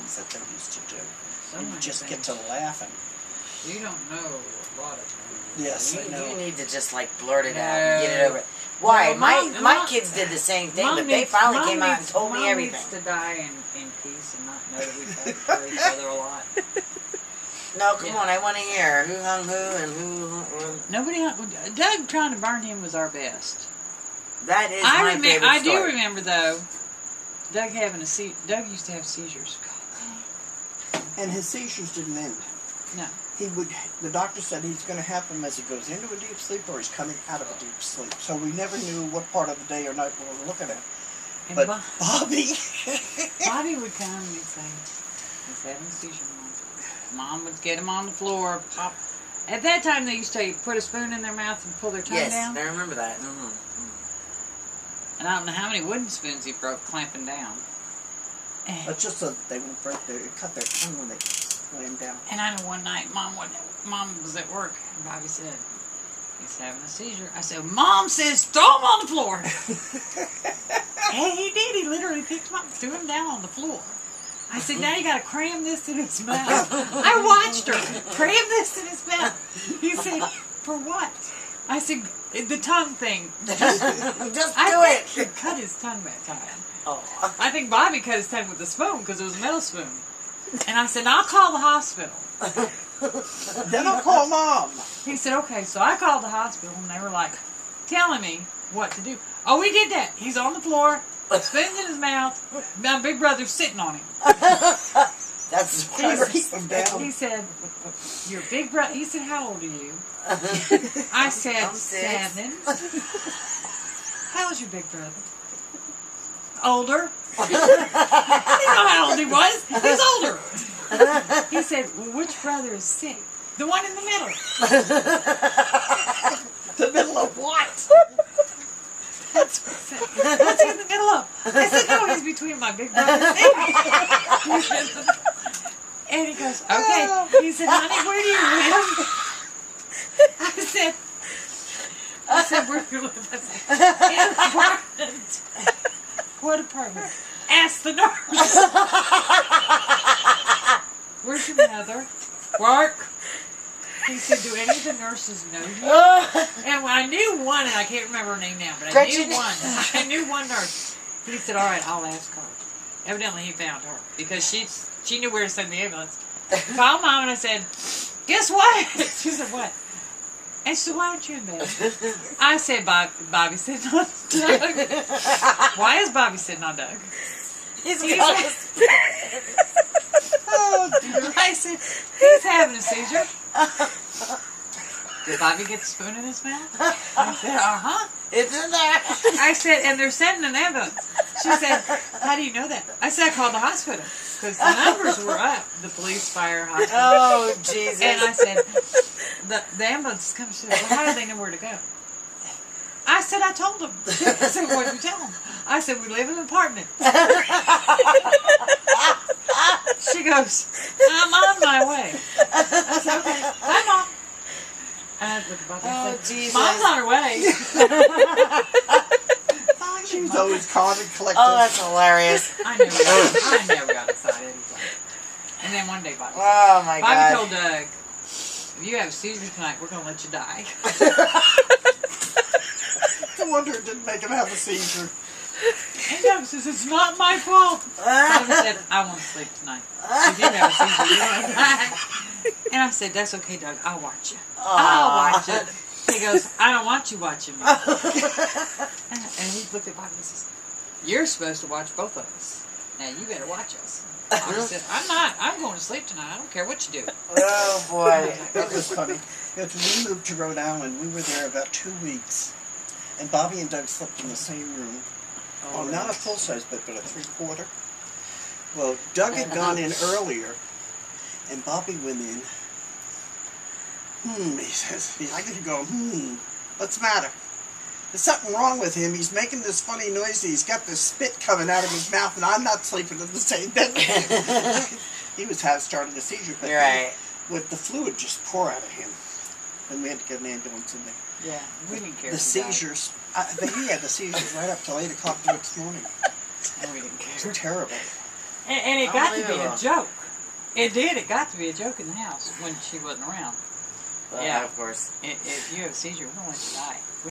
things that they used to do. So You many just get things. to laughing. You don't know a lot of things. Yes, I know. You need to just like blurt it out No. and get it over. Why? No, my Mom- kids did the same thing, Mom but they needs- finally Mom came out and needs- told me Mom everything. needs to die in peace and not know that we fight for each other a lot. No, come Yeah. on, I want to hear who hung who and who. Nobody. Doug trying to burn him was our best. That is my favorite I story. do remember though. Doug used to have seizures. And his seizures didn't end. No. The doctor said he's going to have them as he goes into a deep sleep or he's coming out of a deep sleep. So we never knew what part of the day or night we were looking at. And But Bobby... Bobby would come and he'd say, he's having a seizure, Mom. Mom would get him on the floor, pop. At that time they used to put a spoon in their mouth and pull their tongue Yes, down. I remember that. And I don't know how many wooden spoons he broke clamping down. But just so they won't break cut their tongue when they slam down. And I know one night Mom was at work and Bobby said, he's having a seizure. I said, Mom says throw him on the floor. And he did. He literally picked him up and threw him down on the floor. I said, now you got to cram this in his mouth. I watched her cram this in his mouth. He said, for what? I said, the tongue thing. Just I do think it. he cut his tongue that time. Oh. I think Bobby cut his tongue with a spoon because it was a metal spoon. And I said, I'll call the hospital. Then I'll call Mom. He said, okay. So I called the hospital and they were like telling me what to do. Oh, we did that. He's on the floor, spoons in his mouth. My big brother's sitting on him. That's Trying to keep him down. He said, your big brother, he said, how old are you? I said, I'm 6. 7. How's your big brother? Older. I didn't know how old he was. He's older. He said, well, which brother is sick? The one in the middle. The middle of what? That's what he said. What's he in the middle of? I said, no, he's between my big brother and me. And he goes, okay. He said, honey, where do you live? I said, where do you live? I said, in an apartment. What apartment? Ask the nurse. Where's your mother? Work. He said, do any of the nurses know you? And I knew one, and I can't remember her name now, but I knew one. I knew one nurse. He said, all right, I'll ask her. Evidently, he found her because she knew where to send the ambulance. Called Mom, and I said, guess what? She said, what? And she said, why aren't you in bed? I said, Bobby sitting on Doug. Why is Bobby sitting on Doug? He's got Oh, dear. I said, he's having a seizure. Did Bobby get the spoon in his mouth? I said, uh-huh. It's in there. I said, and they're sending an ambulance. She said, how do you know that? I said, I called the hospital. Because the numbers were up. The police, fire, hospital. Oh, Jesus. And I said, the ambulance comes. She said, well, how do they know where to go? I said, I told them. I said, what did you tell them? I said, we live in an apartment. She goes, I'm on my way. I said, okay. Bye, Mom. And I looked at Bobby and said, Jesus. Mom's on her way. She was always calm and collected. Oh, that's hilarious. I never got excited. And then one day, Bobby Oh, my Bobby God. told Doug, if you have a seizure tonight, we're going to let you die. No wonder it didn't make him have a seizure. And Doug says, it's not my fault. Bobby said, I want to sleep tonight. If you have a seizure, you're going to die. And I said, that's okay, Doug. I'll watch you. I'll watch it. He goes, I don't want you watching me. And he looked at Bobby and says, you're supposed to watch both of us. Now you better watch us. Bobby said, I'm not. I'm going to sleep tonight. I don't care what you do. Oh, boy. It was funny. Because we moved to Rhode Island, we were there about 2 weeks. And Bobby and Doug slept in the same room. Oh, not a full-size bed, but a 3/4. Well, Doug had gone in earlier, and Bobby went in. He says, I get to go, what's the matter? There's something wrong with him. He's making this funny noise. He's got this spit coming out of his mouth, and I'm not sleeping in the same bed with him. He was starting a seizure, but Right. with the fluid just pour out of him. And we had to get an ambulance in there. Yeah, we didn't care. The seizures, he had the seizures right up till 8 o'clock the next morning. No, we didn't It care. was terrible. And it got to be a Unbelievable. joke. It did. It got to be a joke in the house when she wasn't around. Well, Yeah. of course. If you have a seizure, we're going to let you die.